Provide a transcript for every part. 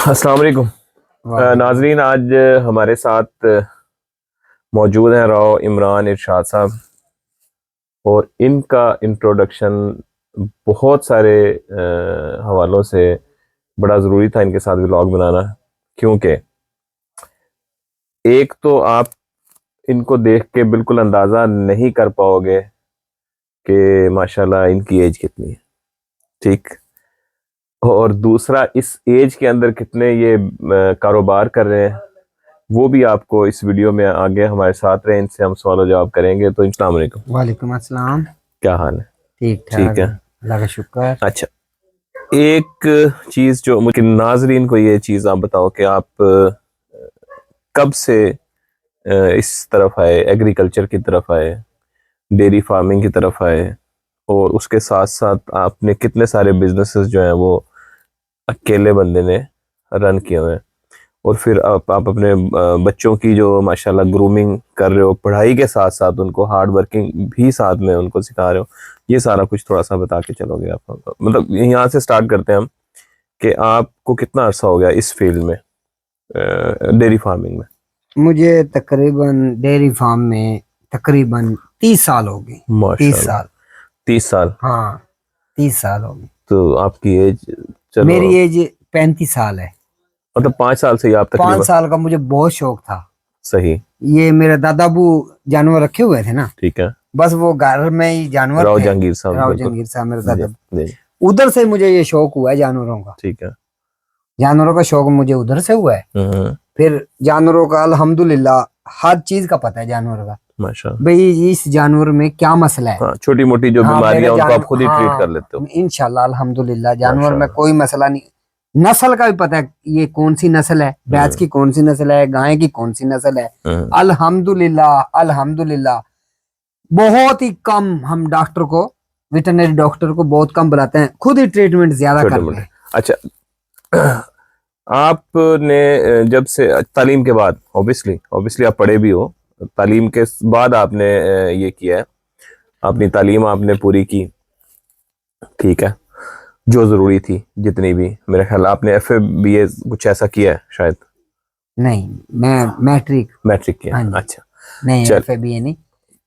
अस्सलाम वालेकुम नाजरीन। आज हमारे साथ मौजूद हैं राव इमरान इरशाद साहब, और इनका इंट्रोडक्शन बहुत सारे हवालों से बड़ा ज़रूरी था इनके साथ व्लॉग बनाना, क्योंकि एक तो आप इनको देख के बिल्कुल अंदाज़ा नहीं कर पाओगे कि माशाल्लाह इनकी एज कितनी है, ठीक, और दूसरा इस एज के अंदर कितने ये कारोबार कर रहे हैं वो भी आपको इस वीडियो में आगे हमारे साथ रहे, इनसे हम सवाल जवाब करेंगे। तो अस्सलाम वालेकुम। वालेकुम अस्सलाम। क्या हाल है? ठीक ठीक है, अल्लाह का शुक्र। अच्छा, एक चीज़ जो मुझे नाजरीन को ये चीज़ आप बताओ कि आप कब से इस तरफ आए, एग्रीकल्चर की तरफ आए, डेयरी फार्मिंग की तरफ आए, और उसके साथ साथ आपने कितने सारे बिजनेसेस जो हैं वो अकेले बंदे ने रन किए हुए हैं, और फिर आप अपने बच्चों की जो माशाल्लाह ग्रूमिंग कर रहे हो, पढ़ाई के साथ साथ उनको हार्ड वर्किंग भी साथ में उनको सिखा रहे हो, ये सारा कुछ थोड़ा सा बता के चलोगे आप? मतलब यहाँ से स्टार्ट करते हैं हम कि आपको कितना अरसा हो गया इस फील्ड में, डेयरी फार्मिंग में? मुझे तकरीबन डेयरी फार्म में तकरीबन 30 साल हो गए। 30 माशाल्लाह, साल। 30 साल। हाँ, 30 साल हो गए। तो आपकी एज, चलो मेरी एज 35 साल है। मतलब 5 साल से ही आप 5 तकरीबन? साल का मुझे बहुत शौक था। सही। ये मेरे दादाबू जानवर रखे हुए थे ना, ठीक है। बस वो घर में ही जानवर राव थे। जहांगीर साहब। राव बिल्कुल। जहांगीर साहब मेरे जी, दादा, जी। उधर से मुझे ये शौक हुआ है जानवरों का। ठीक है। जानवरों का शौक मुझे उधर से हुआ है। फिर जानवरों का अल्हम्दुलिल्लाह हर चीज का पता है जानवर का, माशाल्लाह। भाई इस जानवर में क्या मसला है। हाँ, छोटी मोटी जो बीमारियां उनको आप खुद ही ट्रीट कर लेते हो। इंशाल्लाह अल्हम्दुलिल्लाह जानवर में माशाल्लाह। कोई मसला नहीं। नस्ल का भी पता है, ये कौन सी नस्ल है, भैंस की कौन सी नस्ल है, गाय की कौन सी नस्ल है। अल्हम्दुलिल्लाह अल्हम्दुलिल्लाह बहुत ही कम हम डॉक्टर को, वेटरनरी डॉक्टर को बहुत कम बुलाते हैं, खुद ही ट्रीटमेंट ज्यादा करते हैं। अच्छा, आपने जब से तालीम के बाद, ऑब्वियसली आप पढ़े भी हो, तालीम के बाद आपने ये किया है, अपनी तालीम आपने पूरी की, ठीक है, जो ज़रूरी थी जितनी भी, मेरे ख्याल आपने FA BA कुछ ऐसा किया है शायद? नहीं, मैं मैट्रिक किया। हाँ, अच्छा, नहीं FA BA नहीं।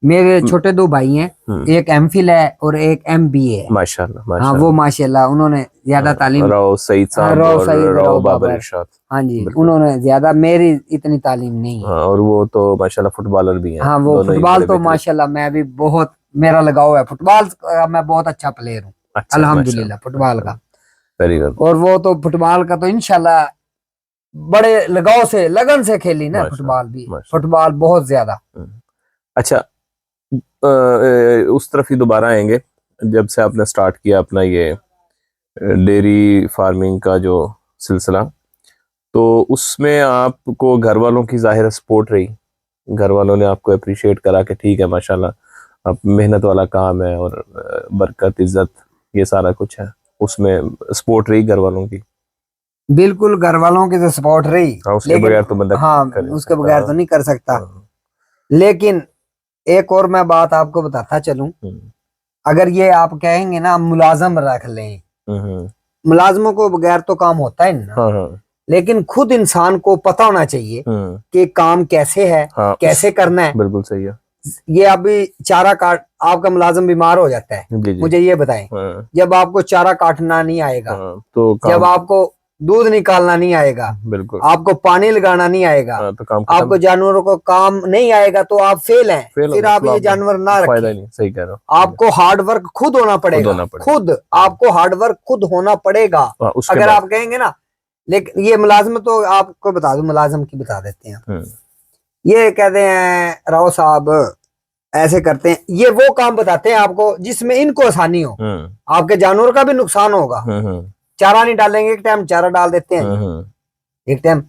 मेरे छोटे 2 भाई हैं, एक MPhil है और एक MBA है। माशाल्लाह हाँ, माशाल्लाह। वो माशाल्लाह उन्होंने ज्यादा तालीम, राव सईद साहब और राव बाबर इरशाद। हाँ जी, उन्होंने ज्यादा, मेरी इतनी तालीम नहीं है। हाँ, और वो तो माशाल्लाह फुटबॉलर भी हैं। हाँ, वो फुटबॉल तो माशाल्लाह मैं भी बहुत, मेरा लगाव है फुटबॉल का, मैं बहुत अच्छा प्लेयर हूँ। अच्छा, अल्हम्दुलिल्लाह फुटबॉल का। Very good. और वो तो फुटबॉल का तो इंशाल्लाह बड़े लगाव से, लगन से खेली ना फुटबॉल भी, फुटबॉल बहुत ज्यादा। अच्छा, उस तरफ ही दोबारा आएंगे, जब से आपने स्टार्ट किया अपना ये डेयरी फार्मिंग का जो सिलसिला, तो उसमें आपको घर वालों की जाहिर सपोर्ट रही, घर वालों ने आपको अप्रिशिएट करा कि ठीक है माशाल्लाह आप मेहनत वाला काम है, और बरकत इज्जत ये सारा कुछ है, उसमें सपोर्ट रही घर वालों की? बिल्कुल, घर वालों की तो सपोर्ट रही। हाँ, उसके बगैर तो बंदा हाँ, उसके बगैर तो नहीं कर सकता। लेकिन एक और मैं बात आपको बताता चलूं, अगर ये आप कहेंगे ना मुलाजम रख लें, मुलाजमों को बगैर तो काम होता है ना। लेकिन खुद इंसान को पता होना चाहिए कि काम कैसे है, कैसे करना है। बिल्कुल सही है। ये अभी चारा काट, आपका मुलाजिम बीमार हो जाता है, मुझे ये बताएं, जब आपको चारा काटना नहीं आएगा, तो जब आपको दूध निकालना नहीं आएगा, बिल्कुल, आपको पानी लगाना नहीं आएगा, तो आपको जानवरों को काम नहीं आएगा, तो आप फेल हैं। फिर आप ये जानवर ना रखें। सही कह रहे हो। आपको हार्ड वर्क खुद होना पड़ेगा, खुद आपको हार्ड वर्क खुद होना पड़ेगा। अगर आप कहेंगे ना, लेकिन ये मुलाजिम तो आपको बता दो, मुलाजिम की बता देते हैं। ये कहते हैं राव साहब ऐसे करते हैं, ये वो काम बताते हैं आपको जिसमें इनको आसानी हो, आपके जानवर का भी नुकसान होगा। चारा नहीं डालेंगे, एक टाइम चारा डाल देते हैं, एक टाइम।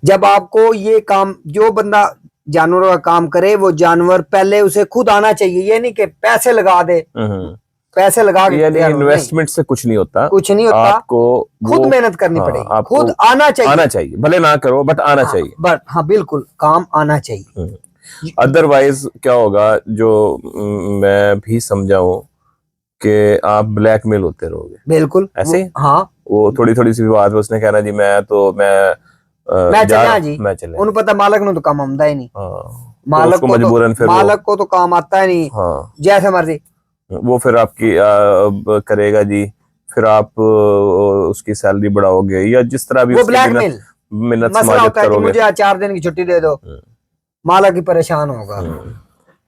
जब आपको ये काम, जो बंदा जानवरों का काम करे, वो जानवर पहले उसे खुद आना चाहिए। ये नहीं कि पैसे लगा दे, पैसे लगा के, यानी इन्वेस्टमेंट से कुछ नहीं होता, कुछ नहीं होता, आपको खुद मेहनत करनी पड़ेगी, खुद आना चाहिए, भले ना करो बट आना चाहिए। बट हाँ बिल्कुल, काम आना चाहिए। अदरवाइज क्या होगा, जो मैं भी समझा हूं कि आप ब्लैकमेल होते रहोगे। बिल्कुल ऐसे ही? हाँ, वो थोड़ी थोड़ी सी भी बात उसने कहना जी मैं चला जी, मैं चले, उन्हें पता मालक ने तो काम आमदा ही नहीं। हाँ, मालक तो को मजबूरन फिर मालक को तो काम आता है नहीं। हाँ, जैसे मर्जी वो फिर आपकी करेगा जी, फिर आप उसकी सैलरी बढ़ाओगे या जिस तरह भी वो उसकी ब्लैकमेल मिन्नत मसला समाजत होता है कि करोगे। मुझे आज 4 दिन की छुट्टी दे दो, मालक ही परेशान होगा।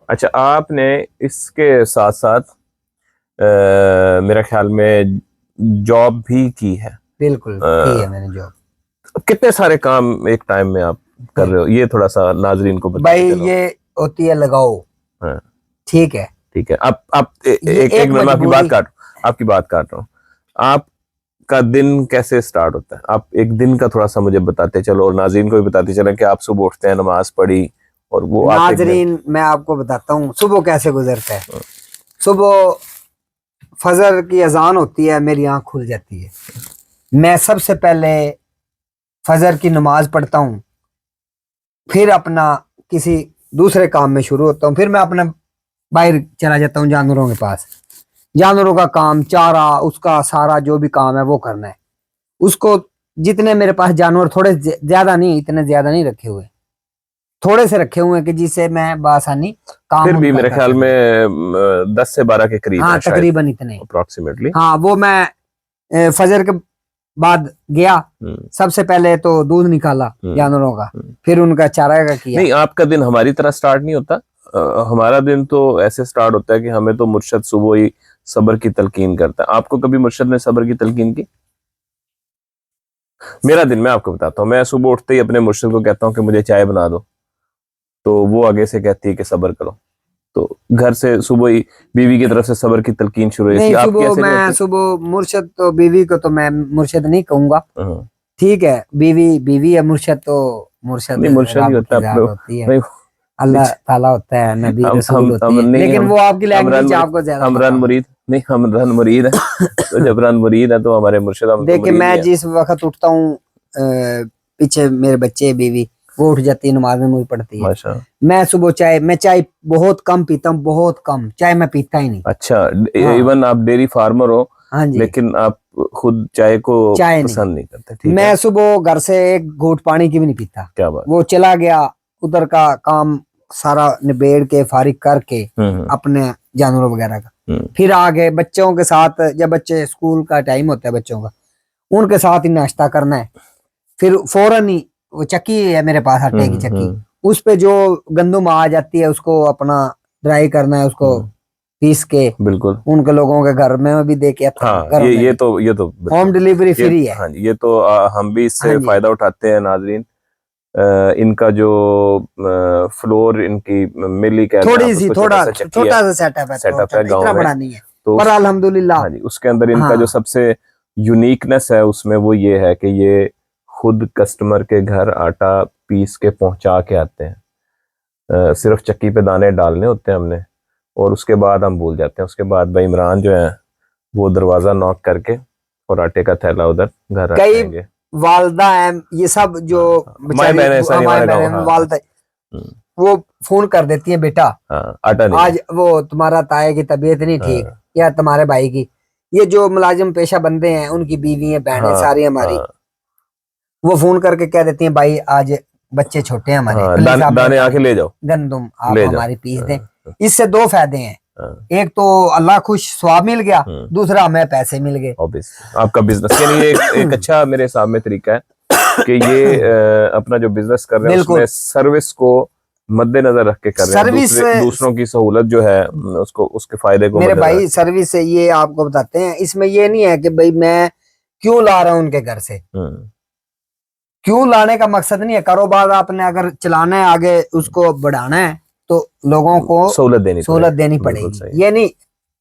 अच्छा, आपने इसके साथ साथ मेरा ख्याल में जॉब भी की है। बिल्कुल की है मैंने जॉब। कितने सारे काम एक टाइम में आप कर रहे हो, ये थोड़ा सा नाजरीन को बताओ। भाई ये होती है लगाओ, हाँ, ठीक है, ठीक है। आप एक मैं आपकी बात काट रहा हूँ। आपका दिन कैसे स्टार्ट होता है? आप एक दिन का थोड़ा सा मुझे बताते चलो, और नाजरीन को भी बताते चले कि आप सुबह उठते हैं, नमाज पढ़ी, और वो नाजरीन मैं आपको बताता हूँ सुबह कैसे गुजरता है। सुबह फजर की अजान होती है, मेरी आंख खुल जाती है, मैं सबसे पहले फजर की नमाज पढ़ता हूँ, फिर अपना किसी दूसरे काम में शुरू होता हूँ, फिर मैं अपना बाहर चला जाता हूँ जानवरों के पास। जानवरों का काम, चारा, उसका सारा जो भी काम है वो करना है उसको। जितने मेरे पास जानवर, थोड़े ज्यादा नहीं, इतने ज्यादा नहीं रखे हुए, थोड़े से रखे हुए हैं कि जिससे मैं बआसानी काम, फिर भी मेरे ख्याल में 10 से 12 के करीब। हाँ तकरीबन इतने अप्रोक्सीमेटली। हाँ, वो मैं फजर के बाद गया, सबसे पहले तो दूध निकाला जानवरों का, फिर उनका चारा का किया। नहीं, आपका दिन हमारी तरह स्टार्ट नहीं होता। हमारा दिन तो ऐसे स्टार्ट होता है कि हमें तो मुर्शद सुबह ही सब्र की तलकीन करता है। आपको कभी मुर्शद ने सब्र की तलकीन की? मेरा दिन मैं आपको बताता हूँ। मैं सुबह उठते ही अपने मुर्शद को कहता हूँ कि मुझे चाय बना दो, तो वो आगे से कहती है कि सब्र करो। तो घर से सुबह ही बीवी की तरफ से सब्र की तलकीन शुरू हुई। सुबह मुर्शद तो बीवी को तो मैं मुर्शद नहीं कहूंगा, ठीक है, बीवी बीवी है, मुर्शद तो मुर्शद नहीं, मुर्शद ही होता है, अल्लाह ताला होता है, नबी रसूल होते हैं, लेकिन वो आपकी लैंग्वेज आपको ज्यादा हमरान मुरीद नहीं, हमरान मुरीद है। तो जबरान मुरीद है तो हमारे मुर्शिद। देखिए मैं जिस वक्त उठता हूँ, पीछे मेरे बच्चे, बीवी वो उठ जाती है, नमाज में मुझे पढ़ती है। मैं सुबह चाय बहुत कम पीता हूँ, बहुत कम चाय मैं पीता ही नहीं। अच्छा, इवन आप डेयरी फार्मर हो, हाँ जी, लेकिन आप खुद चाय को पसंद नहीं करते? ठीक मैं सुबह घर से एक घूंट पानी की भी नहीं पीता। क्या बात। वो चला गया, उधर का काम सारा निबेड़ के फारिग करके अपने जानवरों वगैरह का, फिर आगे बच्चों के साथ, जब बच्चे स्कूल का टाइम होता है बच्चों का, उनके साथ ही नाश्ता करना है। फिर फौरन ही वो चक्की है मेरे पास, आटे की चक्की, उस पे जो गंदुम आ जाती है उसको अपना ड्राई करना है, उसको पीस के बिल्कुल उनके लोगों के घर में भी दे के आता हूं। हाँ, ये तो होम डिलीवरी फ्री है। हाँ, ये तो हम भी इससे फायदा उठाते हैं नाजरीन। इनका जो फ्लोर, इनकी मिली थोड़ी सी छोटा सा सेटअप है, गाँव इतना बड़ा नहीं है, तो पर अल्हम्दुलिल्लाह। हाँ जी, उसके अंदर इनका जो सबसे यूनिकनेस है उसमें वो ये है कि ये खुद कस्टमर के घर आटा पीस के पहुंचा के आते हैं। सिर्फ चक्की पे दाने डालने होते हैं हमने, और उसके बाद हम भूल जाते हैं। उसके बाद भाई इमरान जो है वो दरवाजा नॉक करके और आटे का थैला उधर घर रख देंगे। वालदा है ये सब जो वालदा, वो फोन कर देती है, बेटा आटा नहीं, आज वो तुम्हारा ताए की तबीयत नहीं ठीक, या तुम्हारे भाई की, ये जो मुलाजिम पेशा बंदे हैं उनकी बीवी है, बहनें सारी हमारी, वो फोन करके कह देती हैं भाई आज बच्चे छोटे हैं हमारे, दाने आके ले जाओ, गंदुम आप हमारी पीस दें। इससे दो फायदे हैं, एक तो अल्लाह खुश स्वाब मिल गया, दूसरा हमें पैसे मिल गए। आपका बिजनेस के लिए एक अच्छा मेरे हिसाब में तरीका है कि ये अपना जो बिजनेस कर रहे हैं उसमें सर्विस को मद्देनजर रख के कर रहे हैं। सर्विस, दूसरों की सहूलत जो है उसको, उसके फायदे को मेरे भाई सर्विस से ये आपको बताते हैं, इसमें ये नहीं है कि भाई मैं क्यों ला रहा हूं उनके घर से, क्यों लाने का मकसद नहीं है। कारोबार आपने अगर चलाना है, आगे उसको बढ़ाना है, तो लोगों को सहूलत देनी पड़ेगी। ये नहीं,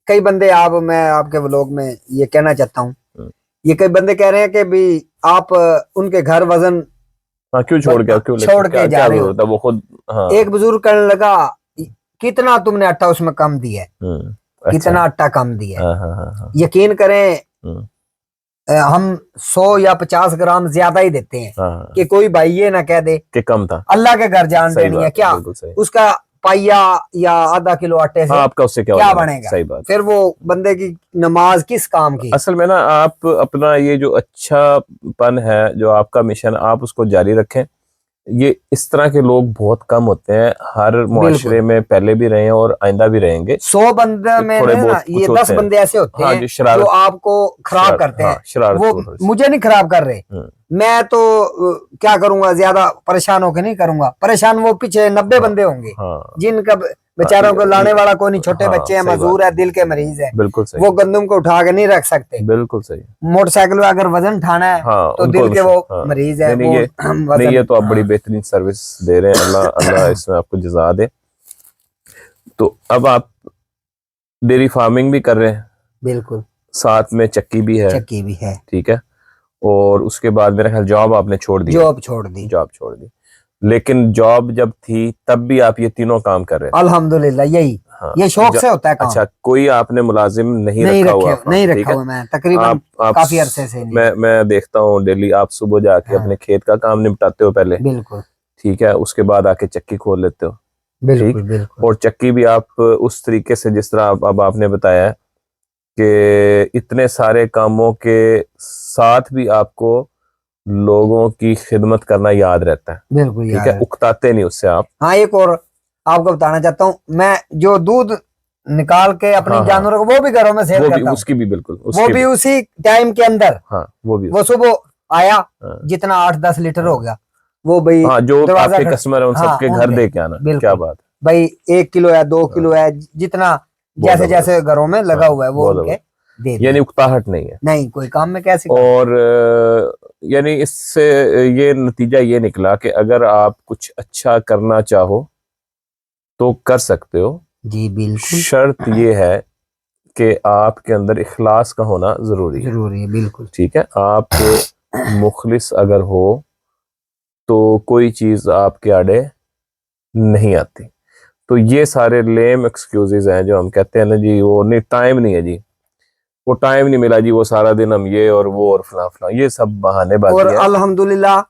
कई बंदे मैं आपके व्लॉग में ये कहना चाहता हूँ, ये कई बंदे कह रहे हैं कि भाई आप उनके घर वजन क्यों छोड़ के जा रहे हो, वो खुद एक बुजुर्ग कहने लगा कितना तुमने आटा उसमें कम दिया है, कितना आटा कम दिया है। यकीन करें हम 100 या 50 ग्राम ज्यादा ही देते हैं कि कोई भाई ये ना कह दे कि कम था। अल्लाह के घर जान देनी है क्या, उसका पाइया या आधा किलो आटे से आपका उससे क्या बनेगा? सही बात। फिर वो बंदे की नमाज किस काम की? असल में ना आप अपना ये जो अच्छापन है, जो आपका मिशन, आप उसको जारी रखें। ये इस तरह के लोग बहुत कम होते हैं, हर मुआशरे में पहले भी रहे हैं और आइंदा भी रहेंगे। 100 बंदे में ना ये 10 बंदे ऐसे होते हैं जो आपको खराब करते हैं। वो मुझे नहीं खराब कर रहे, मैं तो क्या करूंगा, ज्यादा परेशान होकर नहीं करूंगा। परेशान वो पीछे 90 बंदे होंगे जिनका बेचारों को लाने वाला कोई नहीं, छोटे बच्चे हैं, मजदूर है, दिल के मरीज है। बिल्कुल सही। वो गंदम को उठा के नहीं रख सकते। बिल्कुल सही। मोटरसाइकिल में अगर वजन उठाना है तो दिल के वो मरीज है। नहीं, ये तो आप बड़ी बेहतरीन सर्विस दे रहे हैं, अल्लाह इसमें आपको जज़ा दे। तो अब आप डेयरी फार्मिंग भी कर रहे हैं, बिल्कुल, साथ में चक्की भी है। चक्की भी है, ठीक है। और उसके बाद मेरा ख्याल जॉब आपने छोड़ दी? जॉब छोड़ दी। जॉब छोड़ दी, लेकिन जॉब जब थी तब भी आप ये तीनों काम कर रहे थे? अल्हम्दुलिल्लाह, यही ये शौक से होता है काम। अच्छा, कोई आपने मुलाजिम नहीं रखा हुआ? नहीं रखा हुआ, मैं तकरीबन काफी अरसे से नहीं। मैं देखता हूँ डेली आप सुबह जाके अपने खेत का काम निपटाते हो पहले। बिल्कुल। ठीक है, उसके बाद आके चक्की खोल लेते हो। बिल्कुल बिल्कुल। और चक्की भी आप उस तरीके से जिस तरह अब आपने बताया कि इतने सारे कामों के साथ भी आपको लोगों की खिदमत करना याद रहता है। बिल्कुल, ठीक है, उकताते नहीं उससे आप। हाँ, एक और आपको बताना चाहता हूँ, मैं जो दूध निकाल के अपने जानवरों को वो भी घरों में सेल करता हूँ। उसकी भी बिल्कुल, वो भी उसी टाइम के अंदर। वो सुबह आया, जितना 8-10 लीटर हो गया, वो भाई जो आपके कस्टमर है उन सबके घर दे के आना। क्या बात भाई, 1 किलो है, 2 किलो है, जितना जैसे जैसे घरों में लगा हुआ है वो उनके दे। यानी उकताहट नहीं है, नहीं कोई काम में कैसे। और यानी इससे ये नतीजा ये निकला कि अगर आप कुछ अच्छा करना चाहो तो कर सकते हो। जी बिल्कुल। शर्त ये है कि आपके अंदर इखलास का होना जरूरी है। बिल्कुल ठीक है। आप मुखलिस अगर हो तो कोई चीज आपके आड़े नहीं आती। तो ये सारे लेम एक्सक्यूजेज हैं जो हम कहते हैं ना जी, वो नहीं, टाइम नहीं है जी, वो टाइम नहीं मिला जी, वो सारा दिन हम ये और वो और फला फला, ये सब बहानेबाजी है। और अल्हम्दुलिल्लाह